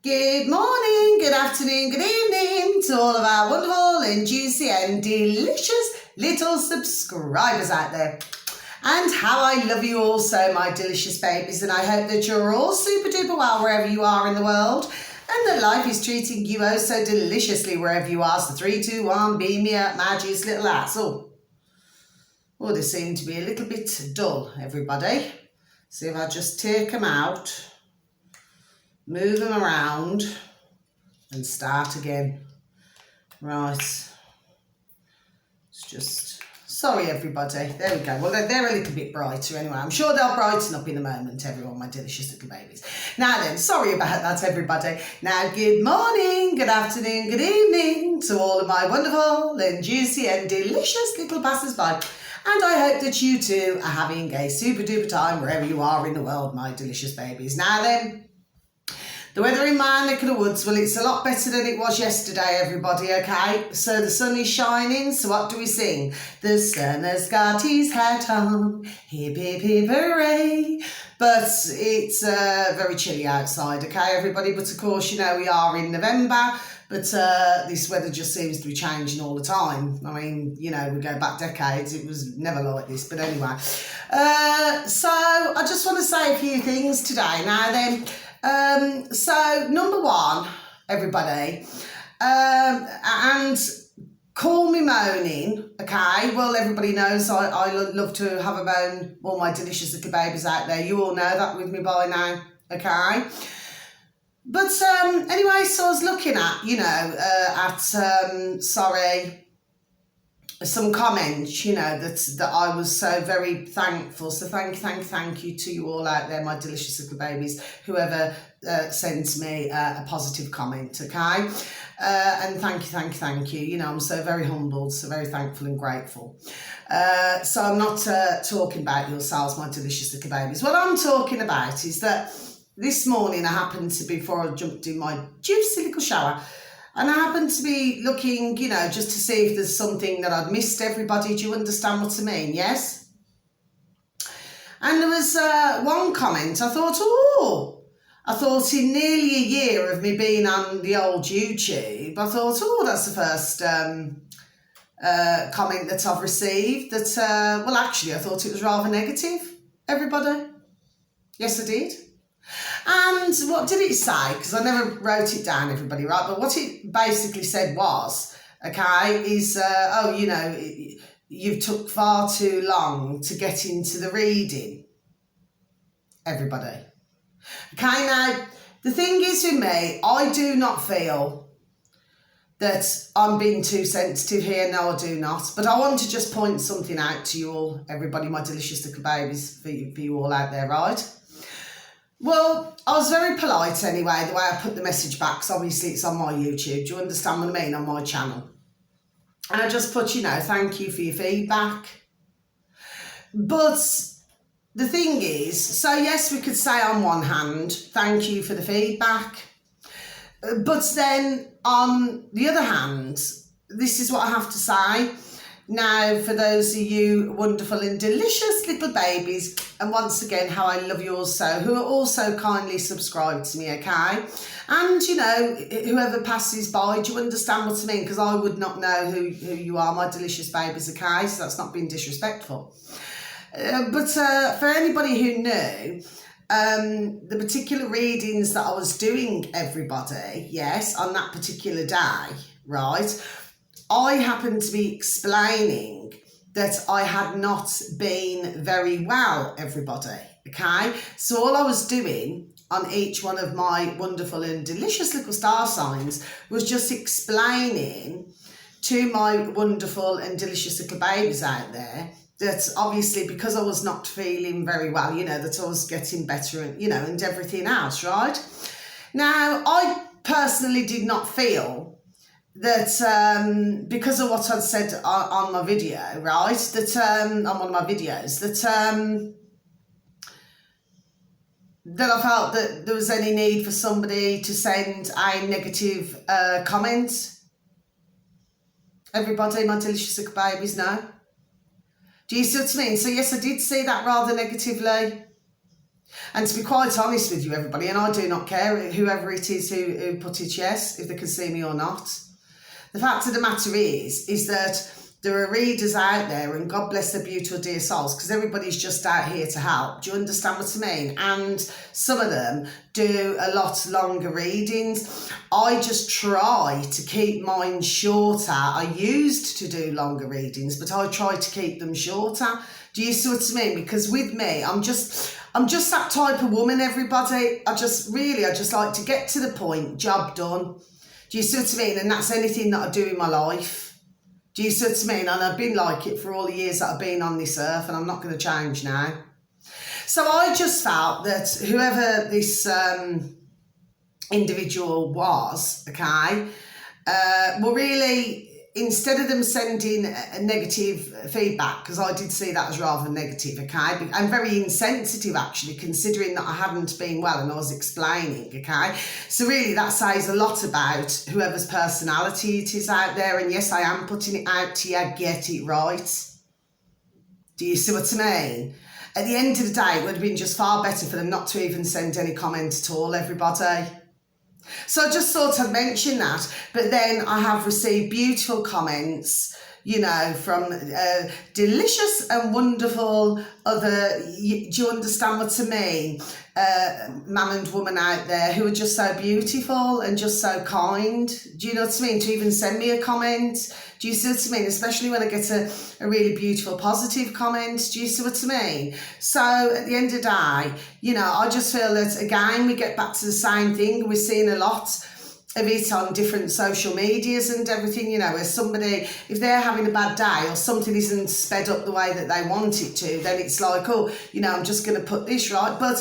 Good morning, good afternoon, good evening to all of our wonderful and juicy and delicious little subscribers out there. And how I love you all so, my delicious babies, and I hope that you're all super duper well wherever you are in the world and that life is treating you oh so deliciously wherever you are. So 3, 2, 1, beam me up, my juice little ass. Oh, they seem to be a little bit dull, everybody. See if I just take them out, move them around and start again. Right, it's just, sorry everybody, there we go. Well, they're a little bit brighter anyway. I'm sure they'll brighten up in a moment, everyone, my delicious little babies. Now then, sorry about that, everybody. Now, good morning, good afternoon, good evening to all of my wonderful and juicy and delicious little passers-by. And I hope that you too are having a super duper time wherever you are in the world, my delicious babies. Now then, the weather in my neck of the woods, well, it's a lot better than it was yesterday, everybody, okay? So the sun is shining, so what do we sing? The sun has got his hat on, hip, hip, hip, hooray. But it's very chilly outside, okay, everybody? But of course, you know, we are in November, but this weather just seems to be changing all the time. I mean, you know, we go back decades, it was never like this. But anyway, so I just want to say a few things today. Now then, so number one, everybody, and call me moaning, okay? Well, everybody knows I love to have a moan, all my delicious little babies out there. You all know that with me by now, okay? But anyway, so I was looking at, you know, some comments, you know, that I was so very thankful. So thank you to you all out there, my delicious little babies, whoever sends me a positive comment, okay? And thank you. You know, I'm so very humbled, so very thankful and grateful. So I'm not talking about yourselves, my delicious little babies. What I'm talking about is that this morning I happened to, before I jumped in my juicy little shower, and I happened to be looking, you know, just to see if there's something that I'd missed, everybody. Do you understand what I mean? Yes? And there was one comment. I thought in nearly a year of me being on the old YouTube, I thought, oh, that's the first comment that I've received that, well, actually, I thought it was rather negative, everybody. Yes, I did. And what did it say? Because I never wrote it down, everybody, right? But what it basically said was, okay, is, oh, you know, you took far too long to get into the reading, everybody. Okay, now, the thing is with me, I do not feel that I'm being too sensitive here. No, I do not. But I want to just point something out to you all, everybody, my delicious little babies, for you all out there, right? Well, I was very polite anyway, the way I put the message back, because obviously it's on my YouTube. Do you understand what I mean? On my channel. And I just put, you know, thank you for your feedback. But the thing is, so yes, we could say on one hand, thank you for the feedback. But then on the other hand, this is what I have to say. Now, for those of you wonderful and delicious little babies, and once again, how I love you also, who are also kindly subscribed to me, okay? And, you know, whoever passes by, do you understand what I mean? Because I would not know who you are, my delicious babies, okay? So that's not being disrespectful. But for anybody who knew, the particular readings that I was doing, everybody, yes, on that particular day, right, I happened to be explaining that I had not been very well, everybody, okay? So all I was doing on each one of my wonderful and delicious little star signs was just explaining to my wonderful and delicious little babies out there that obviously because I was not feeling very well, you know, that I was getting better and, you know, and everything else, right? Now, I personally did not feel that because of what I'd said on my video, right, that on one of my videos, that I felt that there was any need for somebody to send a negative comment. Everybody, my delicious little babies, know. Do you see what I mean? So yes, I did see that rather negatively. And to be quite honest with you, everybody, and I do not care whoever it is who put it yes, if they can see me or not. The fact of the matter is that there are readers out there, and God bless their beautiful dear souls, because everybody's just out here to help. Do you understand what I mean? And some of them do a lot longer readings. I just try to keep mine shorter. I used to do longer readings, but I try to keep them shorter. Do you see what I mean? Because with me, I'm just that type of woman, everybody. I just like to get to the point, job done. Do you see what I mean? And that's anything that I do in my life. Do you see what I mean? And I've been like it for all the years that I've been on this earth, and I'm not going to change now. So I just felt that whoever this individual was, okay, well, really, instead of them sending a negative feedback, because I did see that as rather negative, okay, and very insensitive actually, considering that I hadn't been well and I was explaining, okay. So really that says a lot about whoever's personality it is out there, and yes, I am putting it out to you, get it right. Do you see what I mean? At the end of the day, it would have been just far better for them not to even send any comment at all, everybody. So I just thought I'd mention that, but then I have received beautiful comments, you know, from delicious and wonderful other, do you understand what I mean, man and woman out there who are just so beautiful and just so kind. Do you know what I mean? To even send me a comment. Do you see what I mean? Especially when I get a really beautiful, positive comment. Do you see what I mean? So at the end of the day, you know, I just feel that, again, we get back to the same thing. We're seeing a lot of it on different social medias and everything, you know, where somebody, if they're having a bad day or something isn't sped up the way that they want it to, then it's like, oh, you know, I'm just going to put this right. But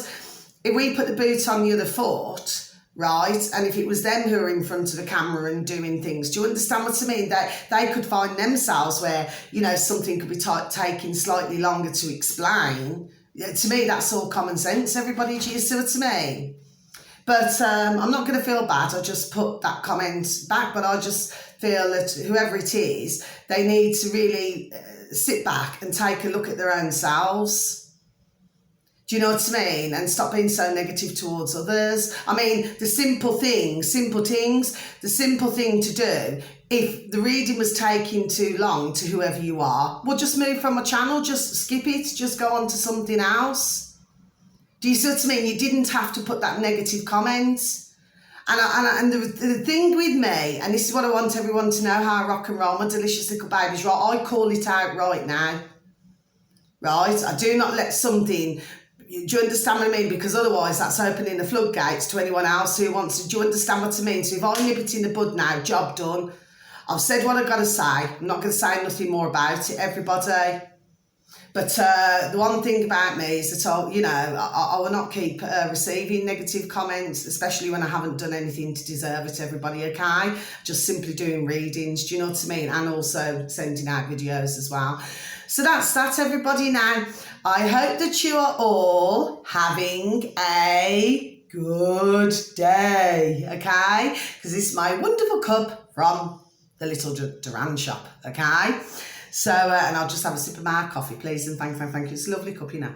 if we put the boot on the other foot, right, and if it was them who are in front of the camera and doing things, do you understand what I mean? That they could find themselves where, you know, something could be taking slightly longer to explain. To me, that's all common sense, everybody. Do you see what I mean? But I'm not going to feel bad. I just put that comment back, but I just feel that whoever it is, they need to really sit back and take a look at their own selves. Do you know what I mean? And stop being so negative towards others. I mean, the simple thing to do, if the reading was taking too long to whoever you are, well, just move from a channel, just skip it, just go on to something else. Do you see what I mean? You didn't have to put that negative comment. And the thing with me, and this is what I want everyone to know how I rock and roll, my delicious little babies, right? I call it out right now, right? I do not let something, do you understand what I mean? Because otherwise that's opening the floodgates to anyone else who wants to, do you understand what I mean? So if I nip it in the bud now, job done. I've said what I've got to say. I'm not going to say nothing more about it, everybody. But the one thing about me is that I will not keep receiving negative comments, especially when I haven't done anything to deserve it, everybody, okay? Just simply doing readings, do you know what I mean? And also sending out videos as well. So that's that, everybody. Now, I hope that you are all having a good day, okay? Because this is my wonderful cup from the little Duran shop, okay? So, and I'll just have a sip of my coffee, please, and thank you. It's a lovely cup, you know.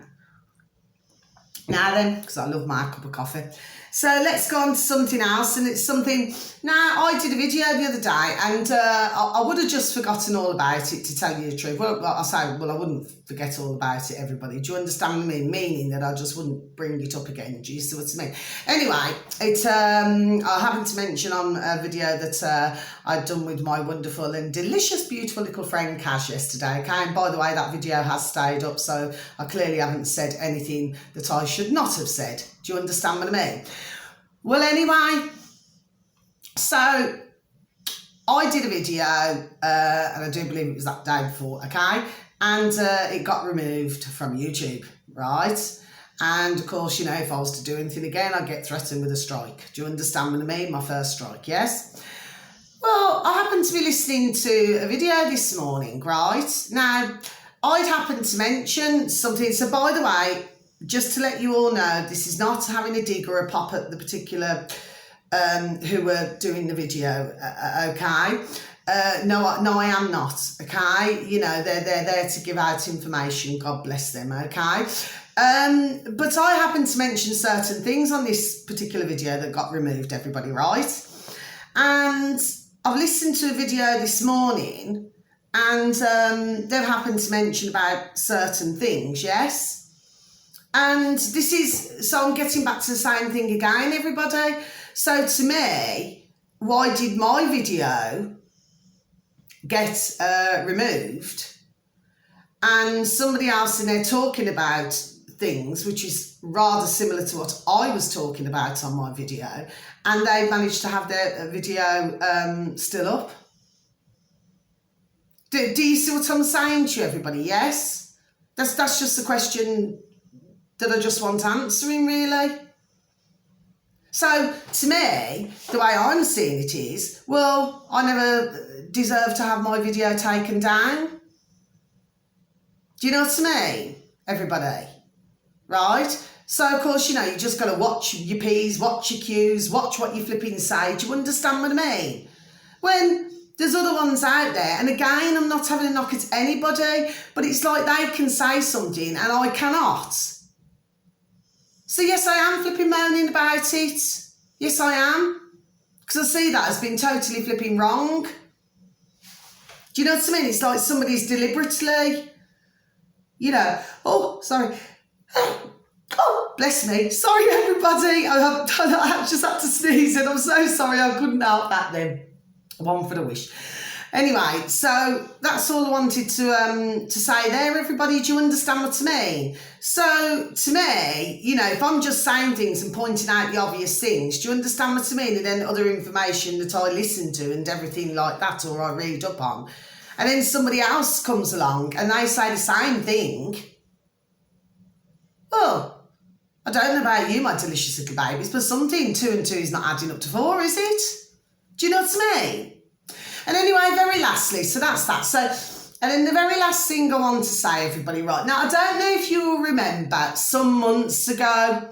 Now then, because I love my cup of coffee. So let's go on to something else, and it's something, I did a video the other day, and I would have just forgotten all about it, to tell you the truth. Well, I wouldn't forget all about it, everybody. Do you understand what I mean? Meaning that I just wouldn't bring it up again. Do you see what I mean? Anyway, I happened to mention on a video that I'd done with my wonderful and delicious, beautiful little friend Cash yesterday, okay? And by the way, that video has stayed up, so I clearly haven't said anything that I should not have said. Do you understand what I mean? Well, anyway, so I did a video, and I do believe it was that day before, okay? And it got removed from YouTube, right? And of course, you know, if I was to do anything again, I'd get threatened with a strike. Do you understand what I mean? My first strike, yes? Well, I happened to be listening to a video this morning, right? Now, I'd happened to mention something. So by the way, just to let you all know, this is not having a dig or a pop at the particular who were doing the video, okay? No, I am not, okay? You know, they're there to give out information, God bless them, okay? But I happened to mention certain things on this particular video that got removed, everybody, right? And I've listened to a video this morning and they've happened to mention about certain things, yes? And this is, so I'm getting back to the same thing again, everybody. So to me, why did my video get removed? And somebody else in there talking about things which is rather similar to what I was talking about on my video, and they managed to have their video still up. Do you see what I'm saying to you, everybody? Yes? That's just a question that I just want answering, really. So, to me, the way I'm seeing it is, well, I never deserve to have my video taken down. Do you know what I mean, everybody? Right? So, of course, you know, you just got to watch your P's, watch your Q's, watch what you flipping say. Do you understand what I mean? When there's other ones out there, and again, I'm not having a knock at anybody, but it's like they can say something and I cannot. So, yes, I am flipping moaning about it. Yes, I am. Because I see that as being totally flipping wrong. Do you know what I mean? It's like somebody's deliberately, you know, oh, sorry. Oh, bless me. Sorry, everybody. I just had to sneeze and I'm so sorry. I couldn't help that then. One for the wish. Anyway, so that's all I wanted to say there, everybody. Do you understand what I mean? So, to me, you know, if I'm just saying things and pointing out the obvious things, do you understand what I mean? And then other information that I listen to and everything like that, or I read up on, and then somebody else comes along and they say the same thing. Oh, I don't know about you, my delicious little babies, but something 2 and 2 is not adding up to 4, is it? Do you know what I mean? And anyway, very lastly, so that's that. So, and then the very last thing I want to say, everybody, right now, I don't know if you will remember some months ago,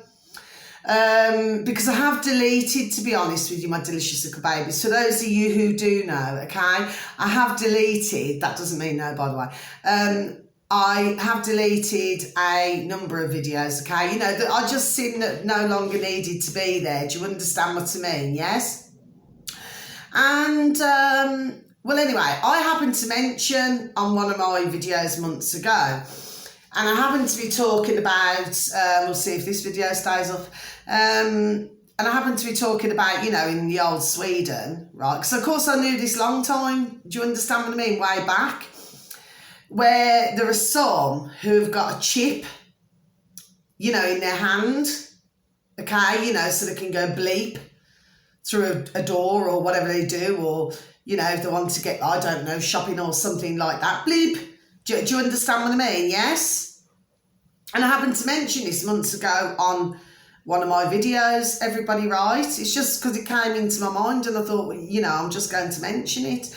because I have deleted, to be honest with you, my delicious little babies. For those of you who do know, okay, I have deleted, that doesn't mean no, by the way, I have deleted a number of videos, okay, you know, that I just seen that no longer needed to be there. Do you understand what I mean? Yes? And, well, anyway, I happened to mention on one of my videos months ago, and I happened to be talking about, we'll see if this video stays up, and I happened to be talking about, you know, in the old Sweden, right? Because, of course, I knew this long time, do you understand what I mean, way back, where there are some who have got a chip, you know, in their hand, okay, you know, so they can go bleep through a door or whatever they do, or, you know, if they want to get, I don't know, shopping or something like that, bleep. Do you understand what I mean? Yes? And I happened to mention this months ago on one of my videos, everybody, right? It's just because it came into my mind and I thought, well, you know, I'm just going to mention it.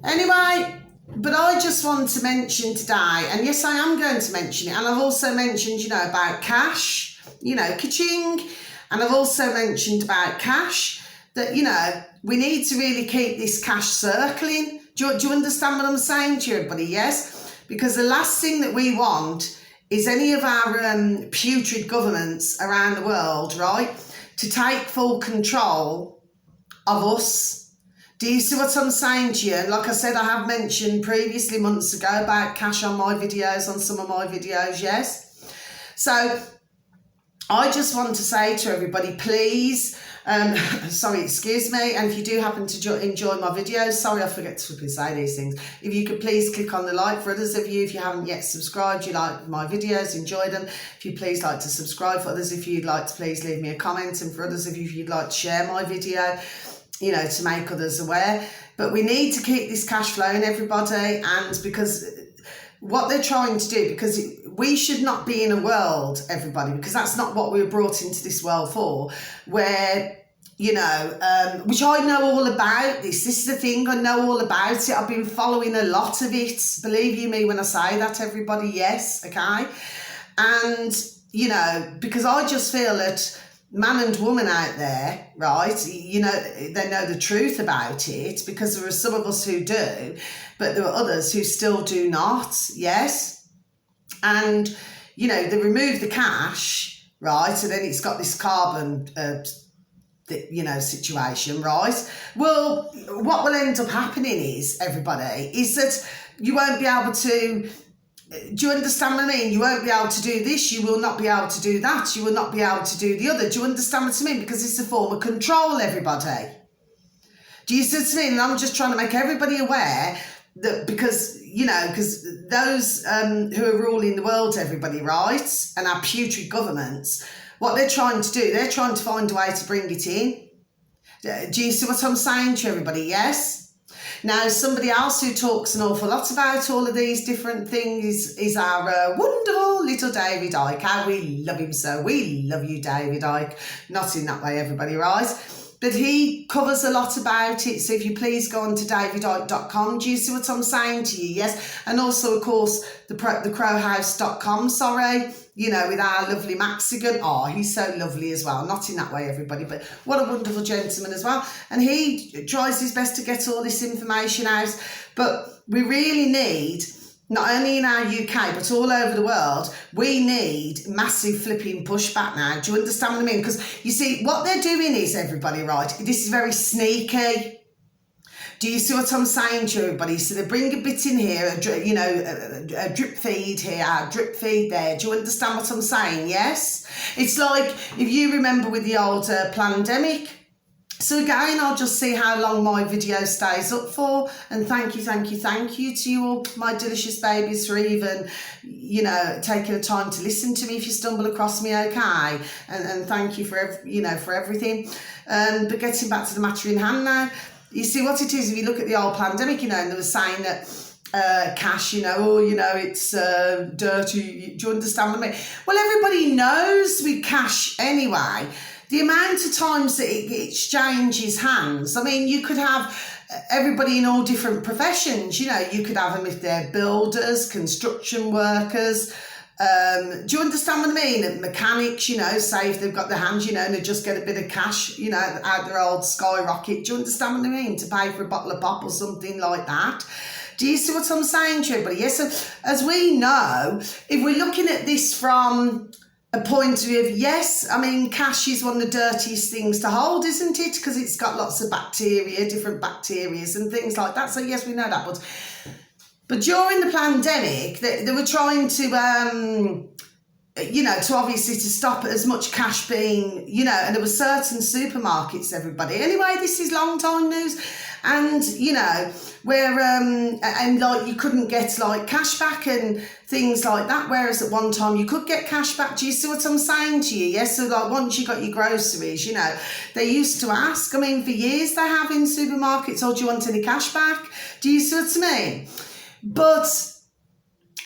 Anyway, but I just want to mention today, and yes, I am going to mention it, and I've also mentioned, you know, about cash, you know, ka-ching. And I've also mentioned about cash, that, you know, we need to really keep this cash circling. Do you understand what I'm saying to you, everybody? Yes? Because the last thing that we want is any of our putrid governments around the world, right, to take full control of us. Do you see what I'm saying to you? Like I said, I have mentioned previously months ago about cash on my videos, on some of my videos, yes? So I just want to say to everybody, please, sorry, excuse me, and if you do happen to enjoy my videos, sorry, I forget to say these things, if you could please click on the like. For others of you, if you haven't yet subscribed, you like my videos, enjoy them, if you please like to subscribe. For others, if you'd like to please leave me a comment, and for others of you, if you'd like to share my video, you know, to make others aware. But we need to keep this cash flowing, everybody, and because what they're trying to do, because we should not be in a world, everybody, because that's not what we were brought into this world for, where, you know, which I know all about this. This is the thing, I know all about it. I've been following a lot of it, believe you me when I say that, everybody, yes, okay? And, you know, because I just feel that man and woman out there, right, you know, they know the truth about it, because there are some of us who do, but there are others who still do not, yes? And, you know, they remove the cash, right, and then it's got this carbon, you know, situation, right? Well, what will end up happening is, everybody, is that you won't be able to, do you understand what I mean? You won't be able to do this, you will not be able to do that, you will not be able to do the other. Do you understand what I mean? Because it's a form of control, everybody. Do you see what I mean? And I'm just trying to make everybody aware that, because, you know, because those who are ruling the world, everybody, right, and our putrid governments, what they're trying to do, they're trying to find a way to bring it in. Do you see what I'm saying to everybody? Yes? Now, somebody else who talks an awful lot about all of these different things is our wonderful little David Icke. How we love him so. We love you, David Icke. Not in that way, everybody, right? But he covers a lot about it. So if you please go on to davidicke.com. Do you see what I'm saying to you? Yes. And also, of course, thecrowhouse.com, sorry. You know, with our lovely Mexican. Oh, he's so lovely as well. Not in that way, everybody, but what a wonderful gentleman as well. And he tries his best to get all this information out. But we really need, not only in our UK, but all over the world, we need massive flipping pushback now. Do you understand what I mean? Because, you see, what they're doing is, everybody, right, this is very sneaky. Do you see what I'm saying to everybody? So they bring a bit in here, you know, a drip feed here, a drip feed there. Do you understand what I'm saying? Yes? It's like, if you remember with the old pandemic. So again, I'll just see how long my video stays up for. And thank you to you all, my delicious babies, for even, you know, taking the time to listen to me if you stumble across me, okay? And thank you for, you know, for everything. But getting back to the matter in hand now. You see what it is, if you look at the old pandemic, you know, and they were saying that cash, you know, oh, you know, it's dirty. Do you understand what I mean? Well, everybody knows with cash anyway, the amount of times that it exchanges hands. I mean, you could have everybody in all different professions, you know, you could have them if they're builders, construction workers, do you understand what I mean? And mechanics, you know, say if they've got their hands, you know, and they just get a bit of cash, you know, out their old skyrocket. Do you understand what I mean? To pay for a bottle of pop or something like that. Do you see what I'm saying to everybody? Yes, so as we know, if we're looking at this from a point of view of, yes, I mean, cash is one of the dirtiest things to hold, isn't it? Because it's got lots of bacteria, different bacterias and things like that. So yes, we know that, but during the pandemic, they were trying to, you know, to obviously to stop as much cash being, you know, and there were certain supermarkets, everybody. Anyway, this is long time news. And, you know, where, and like you couldn't get like cash back and things like that. Whereas at one time you could get cash back. Do you see what I'm saying to you? Yes. So like once you got your groceries, you know, they used to ask, I mean, for years they have in supermarkets, oh, do you want any cash back? Do you see what I mean? But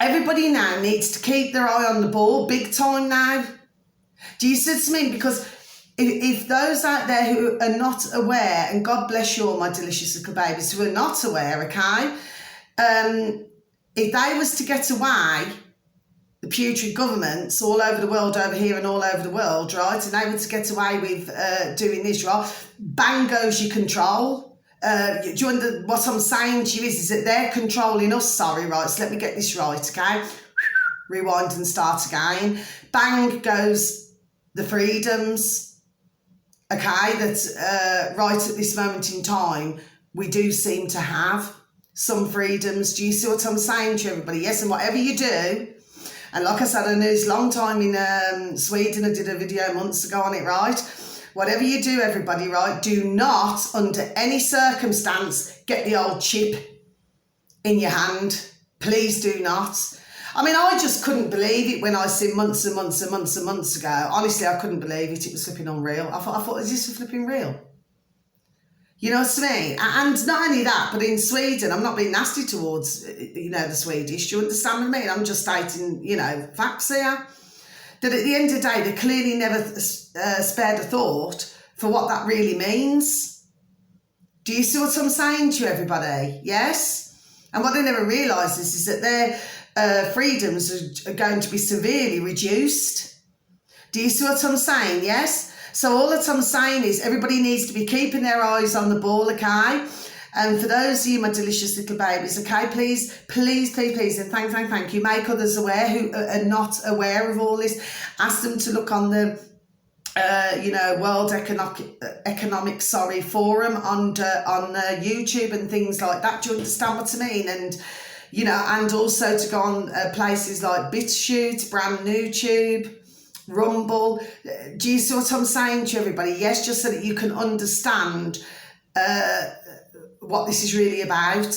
everybody now needs to keep their eye on the ball big time now. Do you see what I mean? Because if those out there who are not aware, and God bless you all, my delicious little babies, who are not aware, okay, if they was to get away, the putrid governments all over the world, over here and all over the world, right, and they were to get away with doing this, right, bang goes your control. Do you understand what I'm saying to you is that they're controlling us, sorry, right, so let me get this right, okay, rewind and start again, bang goes the freedoms, okay, that right at this moment in time, we do seem to have some freedoms. Do you see what I'm saying to everybody? Yes, and whatever you do, and like I said, I know it's a long time in Sweden, I did a video months ago on it, right? Whatever you do, everybody, right, do not, under any circumstance, get the old chip in your hand. Please do not. I mean, I just couldn't believe it when I seen months and months and months and months ago. Honestly, I couldn't believe it. It was flipping unreal. I thought, is this flipping real? You know what I mean? And not only that, but in Sweden, I'm not being nasty towards, you know, the Swedish. Do you understand what I mean? I'm just stating, you know, facts here. That at the end of the day, they clearly never spared a thought for what that really means. Do you see what I'm saying to everybody? Yes? And what they never realise is that their freedoms are going to be severely reduced. Do you see what I'm saying? Yes? So all that I'm saying is everybody needs to be keeping their eyes on the ball, okay? And for those of you, my delicious little babies, okay, please, and thank you. Make others aware who are not aware of all this. Ask them to look on the World Economic Forum on YouTube and things like that. Do you understand what I mean? And and also to go on places like BitChute, Brand New Tube, Rumble. Do you see what I'm saying to everybody? Yes, just so that you can understand what this is really about.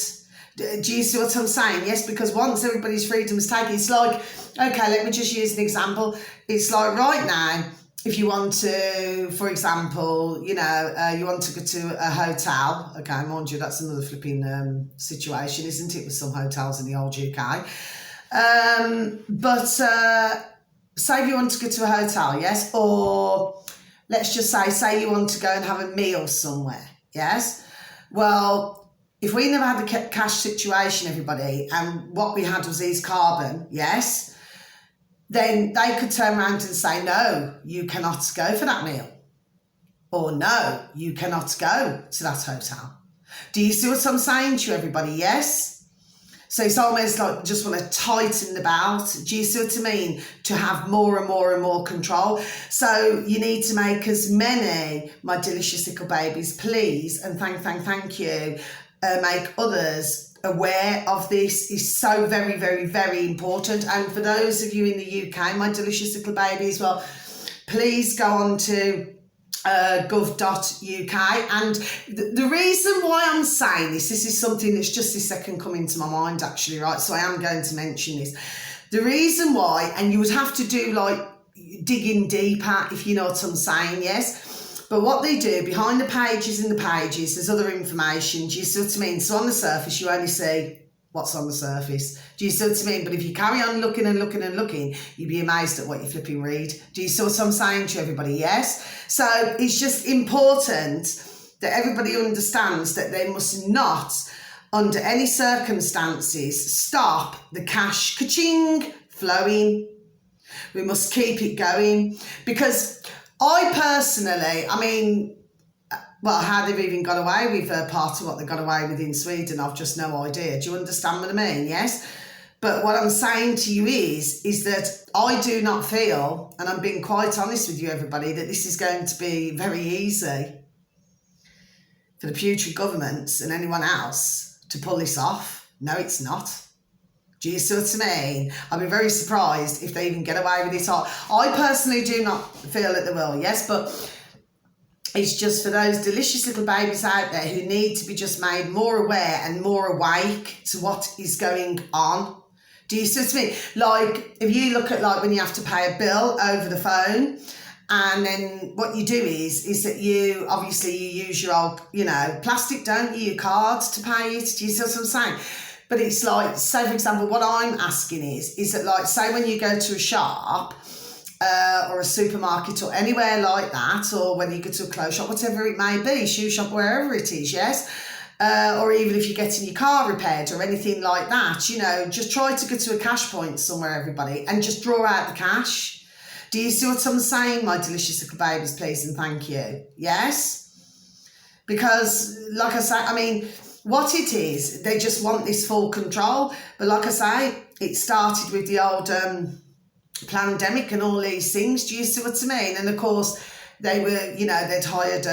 Do you see what I'm saying? Yes, because once everybody's freedom is taken, it's like, okay, let me just use an example. It's like right now, if you want to, for example, you want to go to a hotel, okay, mind you, that's another flipping situation, isn't it, with some hotels in the old UK. But say if you want to go to a hotel, yes, or let's just say you want to go and have a meal somewhere, yes. Well, if we never had the cash situation, everybody, and what we had was these carbon, yes, then they could turn around and say, no, you cannot go for that meal. Or no, you cannot go to that hotel. Do you see what I'm saying to you, everybody? Yes? So it's almost like just want to tighten the belt. Do you see what I mean? To have more and more and more control. So you need to make as many, my delicious little babies, please, and thank you, make others aware of this. Is so very, very, very important. And for those of you in the UK, my delicious little babies, well, please go on to gov.uk. And the reason why I'm saying this is something that's just this second come into my mind, actually, right? So I am going to mention this. The reason why, and you would have to do like digging deeper, if you know what I'm saying, yes? But what they do behind the pages and the pages, there's other information. Do you see what I mean? So on the surface, you only see what's on the surface. Do you see what I mean? But if you carry on looking and looking and looking, you'd be amazed at what you flipping read. Do you see what I'm saying to everybody? Yes? So it's just important that everybody understands that they must not, under any circumstances, stop the cash ka-ching flowing. We must keep it going, because I personally, how they've even got away with part of what they got away with in Sweden, I've just no idea. Do you understand what I mean? Yes? But what I'm saying to you is that I do not feel, and I'm being quite honest with you, everybody, that this is going to be very easy for the future governments and anyone else to pull this off. No, it's not. Do you see what I mean? I'd be very surprised if they even get away with it. I personally do not feel that they will, yes, but it's just for those delicious little babies out there who need to be just made more aware and more awake to what is going on. Do you see what I mean? Like, if you look at like when you have to pay a bill over the phone, and then what you do is that you use your old, plastic, don't you, your cards to pay it. Do you see what I'm saying? But it's like, say for example, what I'm asking is that like, say when you go to a shop or a supermarket or anywhere like that, or when you go to a clothes shop, whatever it may be, shoe shop, wherever it is, yes? Or even if you're getting your car repaired or anything like that, just try to go to a cash point somewhere, everybody, and just draw out the cash. Do you see what I'm saying, my delicious little babies, please and thank you? Yes? Because, like I say, what it is, they just want this full control. But like I say, it started with the old pandemic and all these things. Do you see what I mean? And of course, they were, they'd hired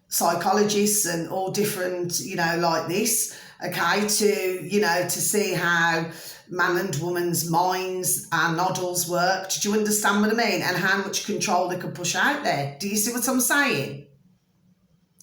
psychologists and all different, like this, okay, to see how man and woman's minds and noddles worked. Do you understand what I mean? And how much control they could push out there. Do you see what I'm saying?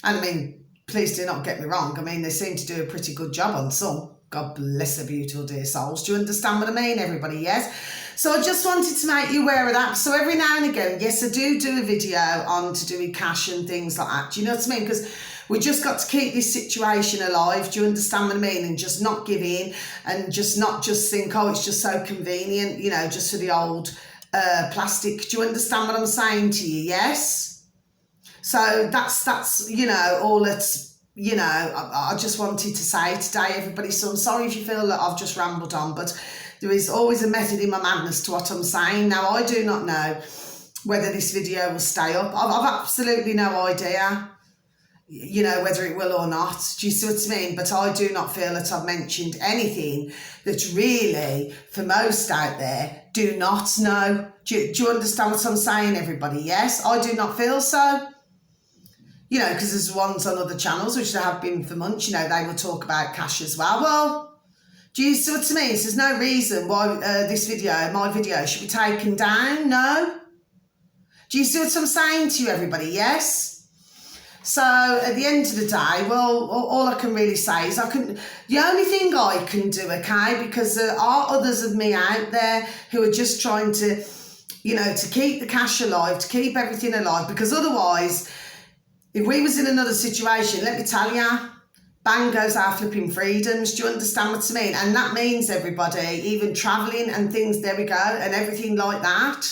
And please do not get me wrong. They seem to do a pretty good job on some. God bless their beautiful dear souls. Do you understand what I mean, everybody? Yes? So I just wanted to make you aware of that. So every now and again, yes, I do a video on to do with cash and things like that. Do you know what I mean? Because we just got to keep this situation alive. Do you understand what I mean? And just not give in and just not just think, oh, it's just so convenient, just for the old plastic. Do you understand what I'm saying to you? Yes? So that's all that's, I just wanted to say today, everybody. So I'm sorry if you feel that I've just rambled on, but there is always a method in my madness to what I'm saying. Now, I do not know whether this video will stay up. I've absolutely no idea. you know, whether it will or not. Do you see what I mean? But I do not feel that I've mentioned anything that really, for most out there, do not know. Do you understand what I'm saying, everybody? Yes, I do not feel so. You know, because there's ones on other channels, which there have been for months, you know, they will talk about cash as well. Well, do you see what I mean? So there's no reason why my video, should be taken down. No. Do you see what I'm saying to you, everybody? Yes. So at the end of the day, well, all I can really say is the only thing I can do, okay, because there are others of me out there who are just trying to, you know, to keep the cash alive, to keep everything alive, because otherwise, if we was in another situation, let me tell you, bang goes our flipping freedoms. Do you understand what I mean? And that means, everybody, even travelling and things, there we go, and everything like that.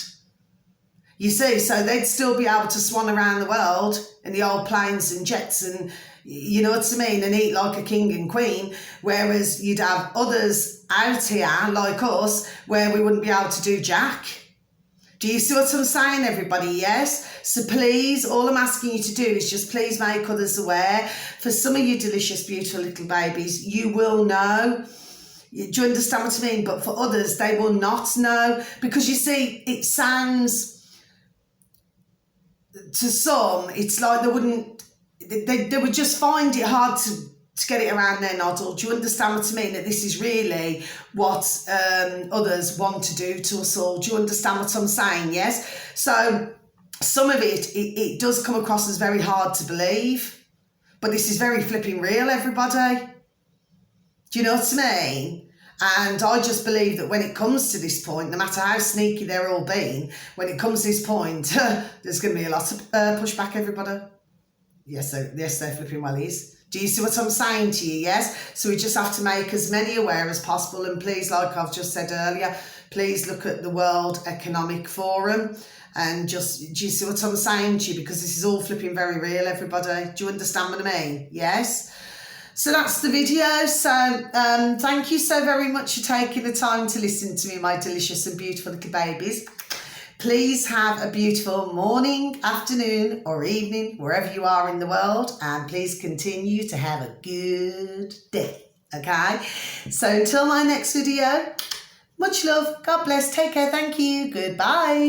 You see, so they'd still be able to swan around the world in the old planes and jets and, you know what I mean, and eat like a king and queen, whereas you'd have others out here, like us, where we wouldn't be able to do jack. Do you see what I'm saying, everybody? Yes? So please, all I'm asking you to do is just please make others aware. For some of you delicious, beautiful little babies, you will know. Do you understand what I mean? But for others, they will not know. Because you see, it sounds, to some, it's like they would just find it hard to get it around their noddle. Do you understand what I mean? That this is really what others want to do to us all. Do you understand what I'm saying? Yes? So some of it does come across as very hard to believe, but this is very flipping real, everybody. Do you know what I mean? And I just believe that when it comes to this point, no matter how sneaky they're all being, when it comes to this point, there's going to be a lot of pushback, everybody. Yes, there flipping well is. Do you see what I'm saying to you? Yes? So we just have to make as many aware as possible. And please, like I've just said earlier, please look at the World Economic Forum and just, do you see what I'm saying to you? Because this is all flipping very real, everybody. Do you understand what I mean? Yes? So that's the video. So thank you so very much for taking the time to listen to me, my delicious and beautiful little babies. Please have a beautiful morning, afternoon or evening, wherever you are in the world. And please continue to have a good day. Okay? So until my next video, much love. God bless. Take care. Thank you. Goodbye.